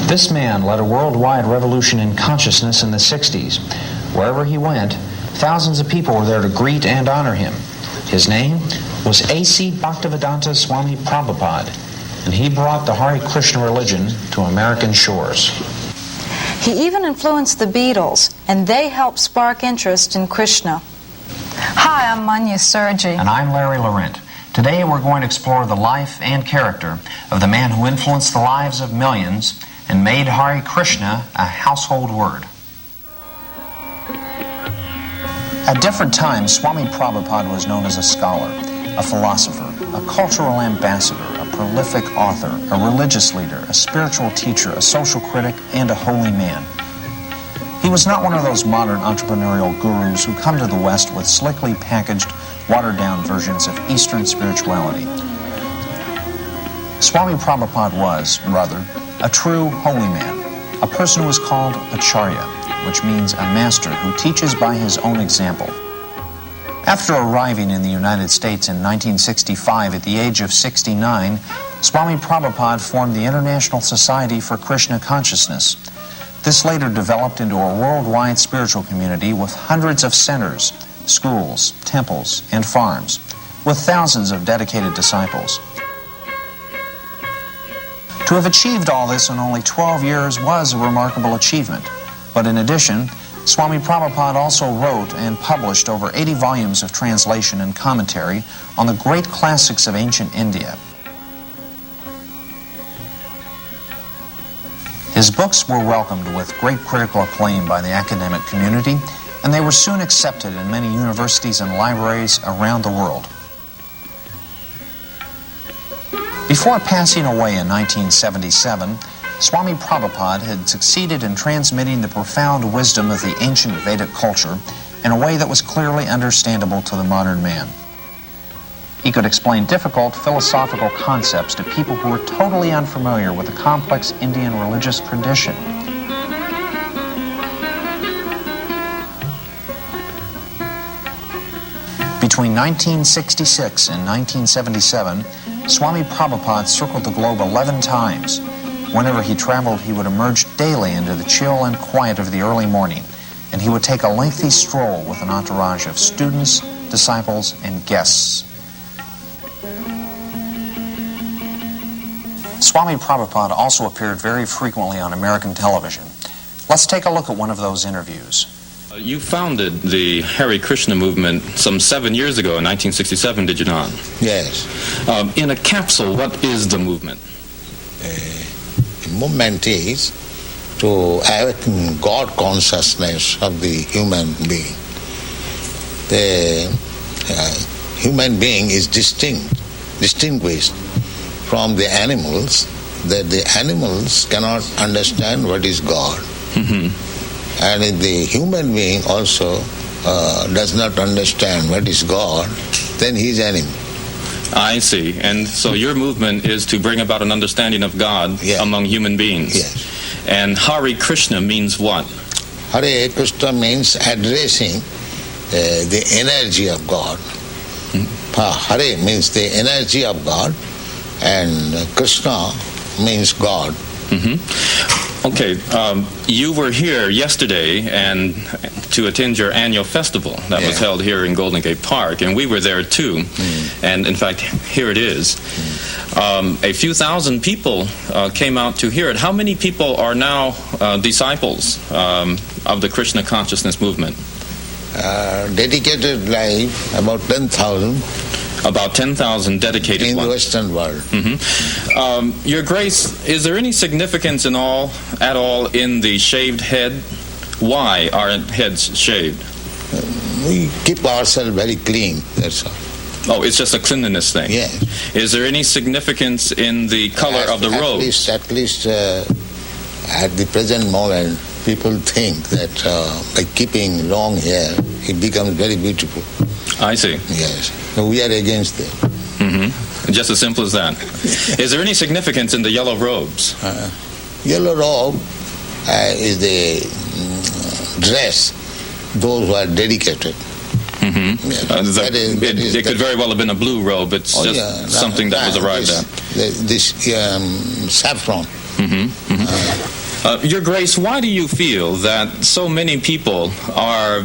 This man led a worldwide revolution in consciousness in the 60s. Wherever he went, thousands of people were there to greet and honor him. His name was A.C. Bhaktivedanta Swami Prabhupad, and he brought the Hare Krishna religion to American shores. He even influenced the Beatles, and they helped spark interest in Krishna. Hi, I'm Manya Sergi. And I'm Larry Laurent. Today we're going to explore the life and character of the man who influenced the lives of millions and made Hare Krishna a household word. At different times, Swami Prabhupada was known as a scholar, a philosopher, a cultural ambassador, a prolific author, a religious leader, a spiritual teacher, a social critic, and a holy man. He was not one of those modern entrepreneurial gurus who come to the West with slickly packaged, watered-down versions of Eastern spirituality. Swami Prabhupada was, rather, a true holy man, a person who is called Acharya, which means a master who teaches by his own example. After arriving in the United States in 1965 at the age of 69, Swami Prabhupada formed the International Society for Krishna Consciousness. This later developed into a worldwide spiritual community with hundreds of centers, schools, temples, and farms, with thousands of dedicated disciples. To have achieved all this in only 12 years was a remarkable achievement. But in addition, Swami Prabhupada also wrote and published over 80 volumes of translation and commentary on the great classics of ancient India. His books were welcomed with great critical acclaim by the academic community, and they were soon accepted in many universities and libraries around the world. Before passing away in 1977, Swami Prabhupada had succeeded in transmitting the profound wisdom of the ancient Vedic culture in a way that was clearly understandable to the modern man. He could explain difficult philosophical concepts to people who were totally unfamiliar with the complex Indian religious tradition. Between 1966 and 1977, Swami Prabhupada circled the globe 11 times. Whenever he traveled, he would emerge daily into the chill and quiet of the early morning, and he would take a lengthy stroll with an entourage of students, disciples, and guests. Swami Prabhupada also appeared very frequently on American television. Let's take a look at one of those interviews. You founded the Hare Krishna movement some 7 years ago in 1967, did you not? Yes. In a capsule, what is the movement? The movement is to awaken God consciousness of the human being. The human being is distinguished from the animals, that the animals cannot understand what is God. Mm-hmm. And if the human being also does not understand what is God, then he is enemy. I see. And so your movement is to bring about an understanding of God among human beings. Yes. And Hare Krishna means what? Hare Krishna means addressing the energy of God. Hare means the energy of God, and Krishna means God. Mm-hmm. Okay, you were here yesterday and to attend your annual festival that was held here in Golden Gate Park, and we were there too. And in fact, here it is. A few thousand people came out to hear it. How many people are now disciples of the Krishna consciousness movement? Dedicated life, about 10,000. About 10,000 dedicated in ones. the Western world. Mm-hmm. Your Grace, is there any significance at all in the shaved head? Why are heads shaved? We keep ourselves very clean, that's all. Oh, it's just a cleanliness thing. Yes. Is there any significance in the color of the robes? At least at the present moment, people think that by keeping long hair, it becomes very beautiful. I see. Yes. So we are against it. Mm-hmm. Just as simple as that. Is there any significance in the yellow robes? Yellow robe is the dress those who are dedicated. Mm-hmm. Yeah, it could very well have been a blue robe. It's something that was arrived at. This saffron. Mm-hmm. Mm-hmm. Your Grace, why do you feel that so many people are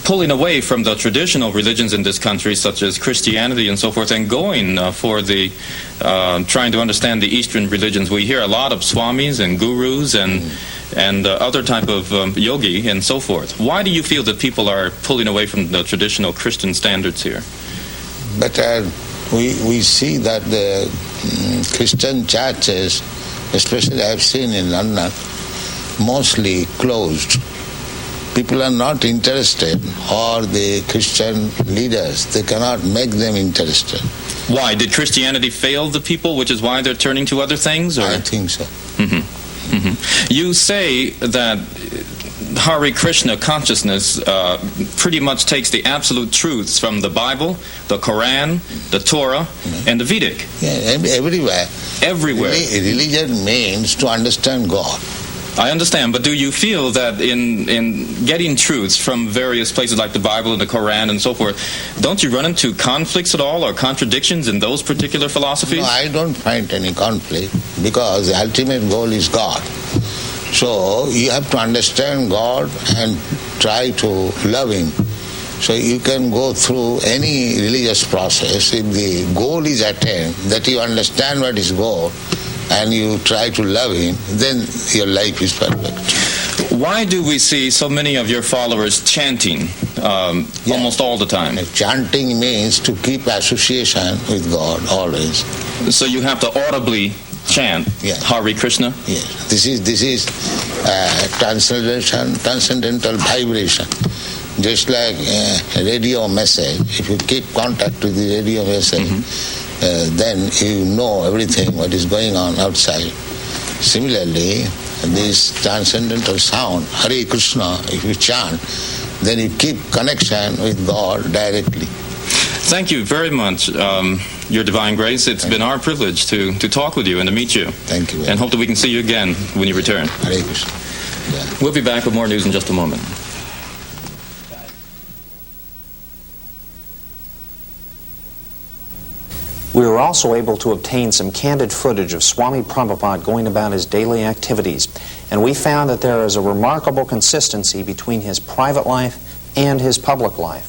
pulling away from the traditional religions in this country, such as Christianity and so forth, and going for the trying to understand the Eastern religions? We hear a lot of swamis and gurus and other type of yogi and so forth. Why do you feel that people are pulling away from the traditional Christian standards here? But we see that the Christian churches, especially I've seen in London, mostly closed. People are not interested, or the Christian leaders, they cannot make them interested. Why? Did Christianity fail the people, which is why they're turning to other things? Or? I think so. Mm-hmm. Mm-hmm. You say that Hare Krishna consciousness pretty much takes the absolute truths from the Bible, the Quran, the Torah, and the Vedic. Yeah, everywhere. Everywhere. Religion means to understand God. I understand, but do you feel that in getting truths from various places like the Bible and the Quran and so forth, don't you run into conflicts at all or contradictions in those particular philosophies? No, I don't find any conflict, because the ultimate goal is God. So you have to understand God and try to love Him. So you can go through any religious process. If the goal is attained, that you understand what is goal, and you try to love Him, then your life is perfect. Why do we see so many of your followers chanting almost all the time? Chanting means to keep association with God always. So you have to audibly chant Hare Krishna? Yes. This is transcendental vibration. Just like a radio message, if you keep contact with the radio message, then you know everything what is going on outside. Similarly, this transcendental sound, Hare Krishna, if you chant, then you keep connection with God directly. Thank you very much, Your Divine Grace. It's been our privilege to talk with you and to meet you. Thank you. And hope that we can see you again when you return. Hare Krishna. Yeah. We'll be back with more news in just a moment. We were also able to obtain some candid footage of Swami Prabhupada going about his daily activities, and we found that there is a remarkable consistency between his private life and his public life.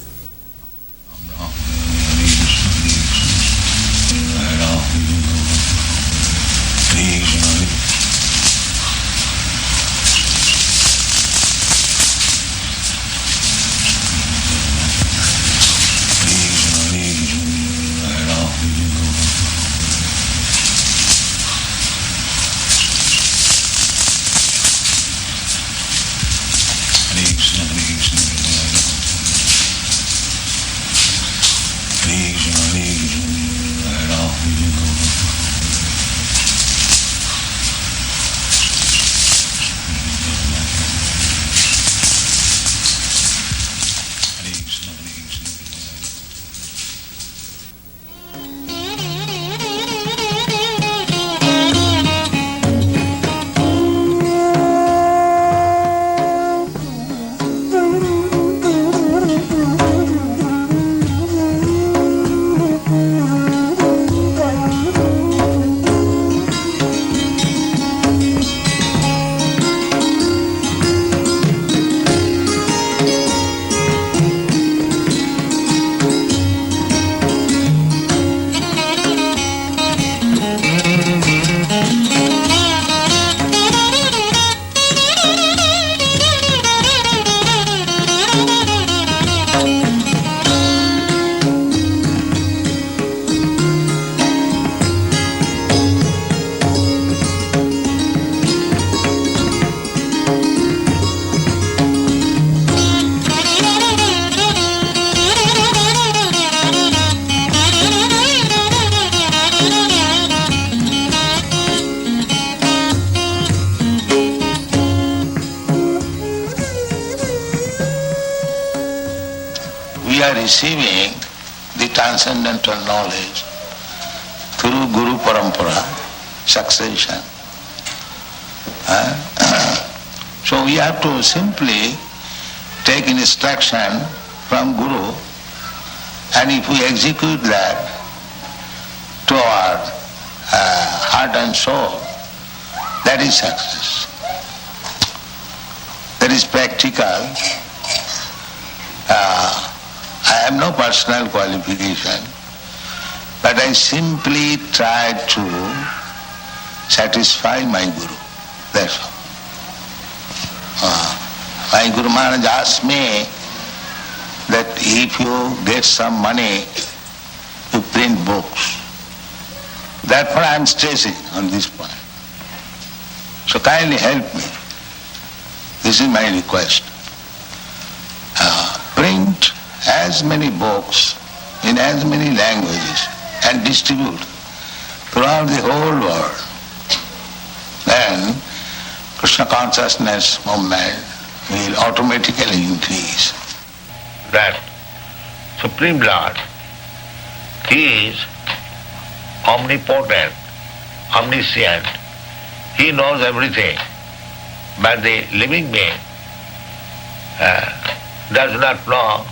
we are receiving the transcendental knowledge through Guru Parampara, succession. So we have to simply take instruction from Guru, and if we execute that to our heart and soul, that is success. That is practical. I have no personal qualification, but I simply try to satisfy my Guru. That's all. My Guru Maharaj asked me that if you get some money, you print books. Therefore I am stressing on this point. So kindly help me. This is my request. Print as many books in as many languages and distribute throughout the whole world. Then Krishna consciousness movement will automatically increase. That Supreme Lord, He is omnipotent, omniscient. He knows everything. But the living being does not know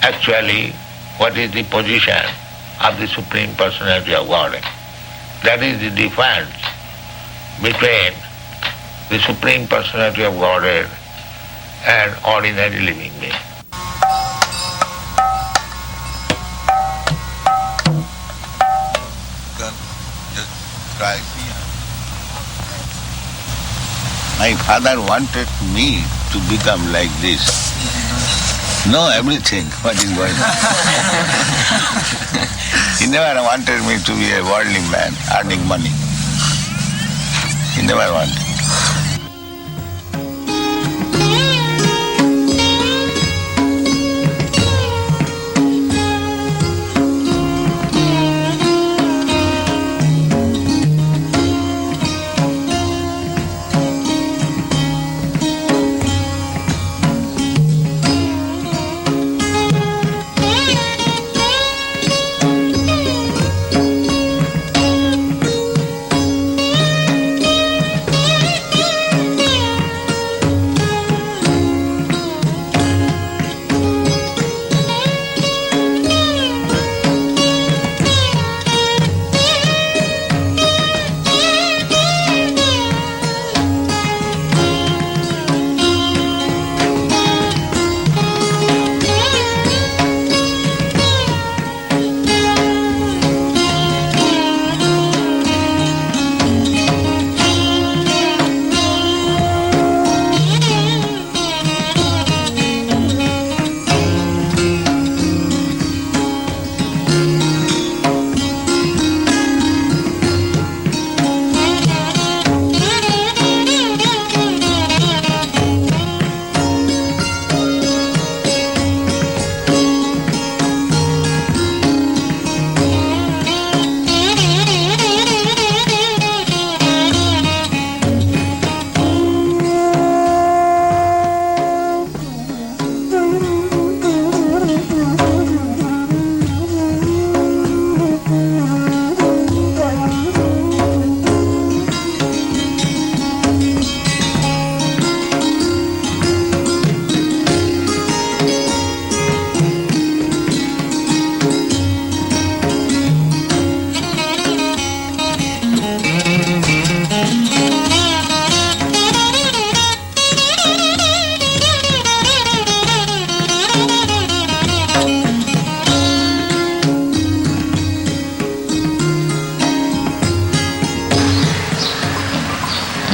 actually what is the position of the Supreme Personality of Godhead. That is the difference between the Supreme Personality of Godhead and ordinary living being. Just try. My father wanted me to become like this. Know everything, what is going on. He never wanted me to be a worldly man, earning money. He never wanted.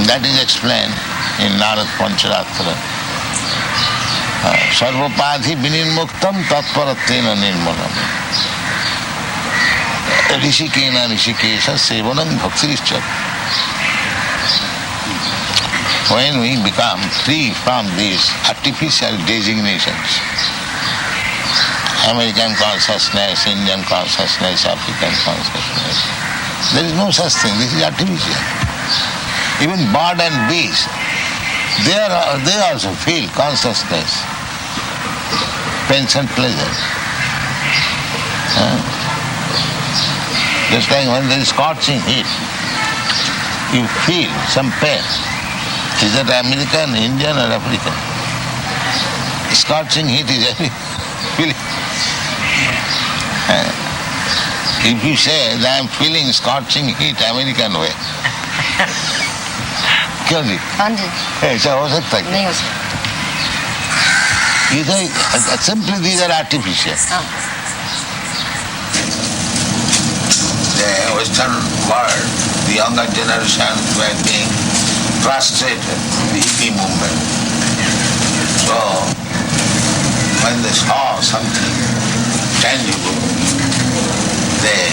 That is explained in Narad Pancharatra. Sarvapadhi vinirmuktam tatparattena nirmalam. Rishikena rishikesha sevanam bhaktirishchat. When we become free from these artificial designations, American consciousness, Indian consciousness, African consciousness, there is no such thing. This is artificial. Even bird and bees, they also feel consciousness. pains and pleasures. Just like when there is scorching heat, you feel some pain. Is that American, Indian or African? Scorching heat is every feeling. If you say that I am feeling scorching heat American way, क्यों जी? हाँ जी ऐसा हो सकता है? नहीं हो सकता. Simply these are artificial. The Western world, the younger generation were being frustrated with the hippie movement. So when they saw something tangible, they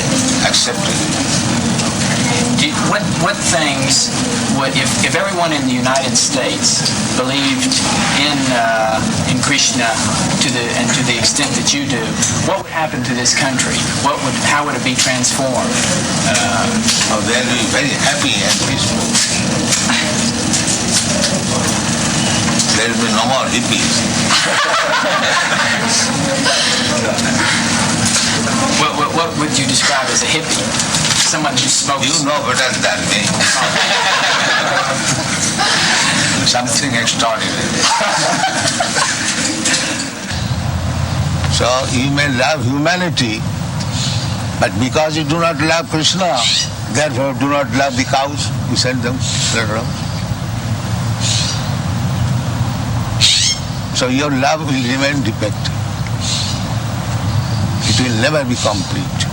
accepted it. What things would, if everyone in the United States believed in Krishna to the extent that you do, what would happen to this country? How would it be transformed? They'll be very happy and peaceful. There'll be no more hippies. What would you describe as a hippie? Someone who smokes. You know better than me. Something extraordinary. So you may love humanity, but because you do not love Krishna, therefore do not love the cows. You send them later on. So your love will remain defective. It will never be complete.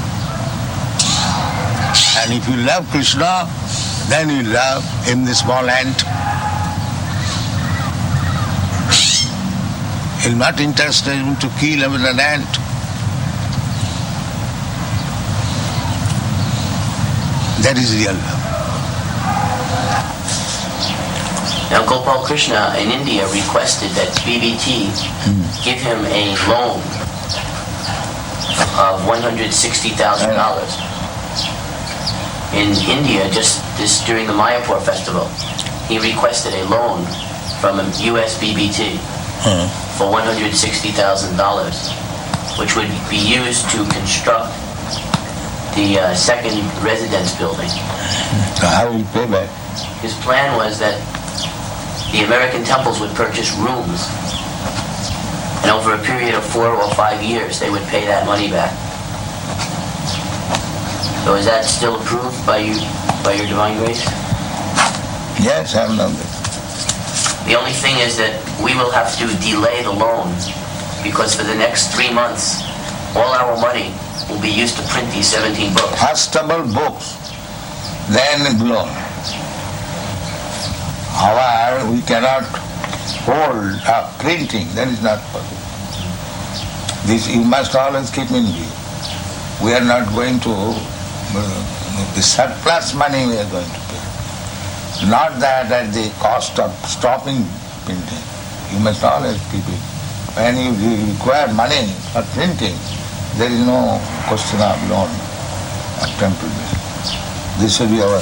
And if you love Krishna, then you love him, the small ant. He'll not interested him to kill him with an ant. That is real love. Now Gopal Krishna in India requested that BBT give him a loan of $160,000. In India, just this during the Mayapur festival, he requested a loan from a US BBT for $160,000, which would be used to construct the second residence building. So how will you pay back? His plan was that the American temples would purchase rooms, and over a period of 4 or 5 years, they would pay that money back. So is that still approved by you, by your divine grace? Yes, I have known that. The only thing is that we will have to delay the loan, because for the next 3 months, all our money will be used to print these 17 books. Fashionable books, then loan. However, we cannot hold up printing. That is not possible. This you must always keep in view. We are not going to, the surplus money we are going to pay. Not that at the cost of stopping printing. You must always keep it. When you require money for printing, there is no question of loan or temporary. This should be our.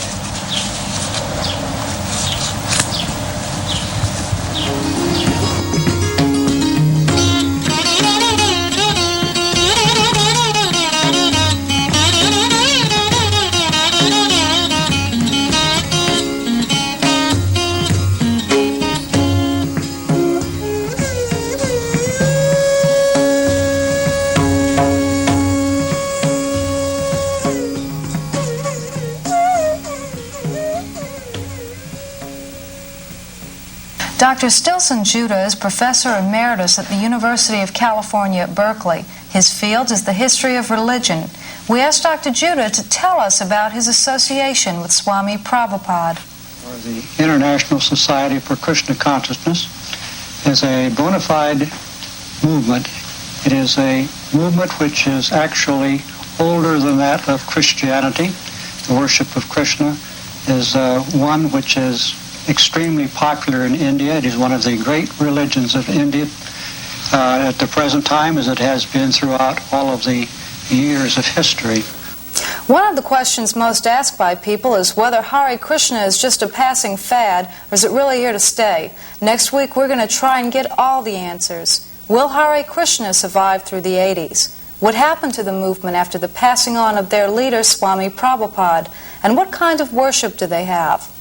Dr. Stilson Judah is Professor Emeritus at the University of California at Berkeley. His field is the history of religion. We asked Dr. Judah to tell us about his association with Swami Prabhupada. The International Society for Krishna Consciousness is a bona fide movement. It is a movement which is actually older than that of Christianity. The worship of Krishna is one which is extremely popular in India. It is one of the great religions of India at the present time, as it has been throughout all of the years of history. One of the questions most asked by people is whether Hare Krishna is just a passing fad or is it really here to stay. Next week we're going to try and get all the answers. Will Hare Krishna survive through the 80s? What happened to the movement after the passing on of their leader, Swami Prabhupada? And what kind of worship do they have?